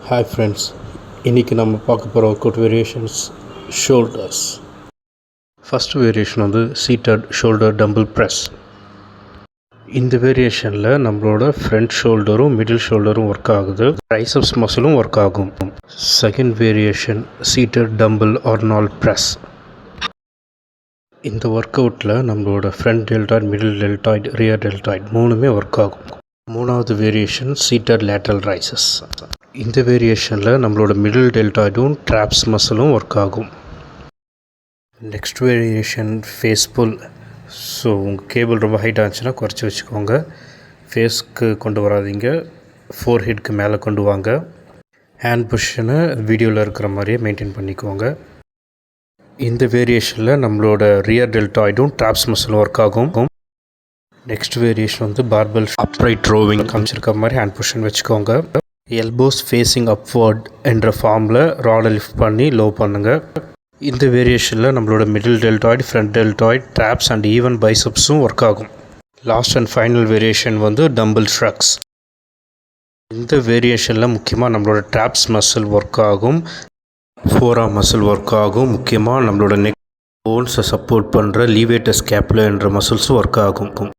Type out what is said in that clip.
Hi friends, இன்றைக்கி நம்ம பார்க்க போகிற workout variations shoulders. First variation வந்து சீட்டட் ஷோல்டர் டம்பிள் ப்ரெஸ். இந்த வேரியேஷனில் நம்மளோட ஃப்ரண்ட் ஷோல்டரும் மிடில் ஷோல்டரும் ஒர்க் ஆகுது, ட்ரைசெப்ஸ் மசிலும் ஒர்க் ஆகும். Second variation seated dumbbell Arnold press. இந்த ஒர்க் அவுட்டில் நம்மளோட front deltoid, middle deltoid, rear deltoid மூணுமே ஒர்க் ஆகும். மூணாவது வேரியேஷன் சீட்டட் லேட்டரல் ரைசஸ். இந்த வேரியேஷனில் நம்மளோட மிடில் டெல்டாய்டும் ட்ராப்ஸ் மசிலும் ஒர்க் ஆகும். Next variation face pull. So உங்கள் கேபிள் ரொம்ப ஹைட் ஆச்சுன்னா குறைச்சி வச்சுக்கோங்க. ஃபேஸ்க்கு கொண்டு வராதிங்க, ஃபோர் ஹெட்க்கு மேலே கொண்டு வாங்க. ஹேண்ட் பொசிஷனை வீடியோவில் இருக்கிற மாதிரியே மெயின்டைன் பண்ணிக்கோங்க. இந்த வேரியேஷனில் நம்மளோட ரியர் டெல்டாய்டும் ட்ராப்ஸ் மசிலும் ஒர்க் ஆகும். நெக்ஸ்ட் வேரியேஷன் வந்து பார்பல் அப்ரைட் ரோவிங். காமிச்சிருக்க மாதிரி ஹேண்ட் பொசிஷன் வச்சுக்கோங்க. எல்போஸ் ஃபேஸிங் அப்வர்ட் என்ற ஃபார்மில் ராடை லிஃப்ட் பண்ணி லோ பண்ணுங்கள். இந்த வேரியேஷனில் நம்மளோட middle deltoid, front deltoid, traps and even பைசப்ஸும் ஒர்க் ஆகும். லாஸ்ட் அண்ட் ஃபைனல் வேரியேஷன் வந்து டம்பிள் ஷ்ரக்ஸ். இந்த வேரியேஷனில் முக்கியமாக நம்மளோட ட்ராப்ஸ் மசில் ஒர்க் ஆகும், ஃபோராம் மசில் ஒர்க் ஆகும். முக்கியமாக நம்மளோட நெக் போன்ஸை சப்போர்ட் பண்ணுற லீவேட்டஸ் ஸ்கேப்புலா என்ற மசில்ஸும் ஒர்க் ஆகும்.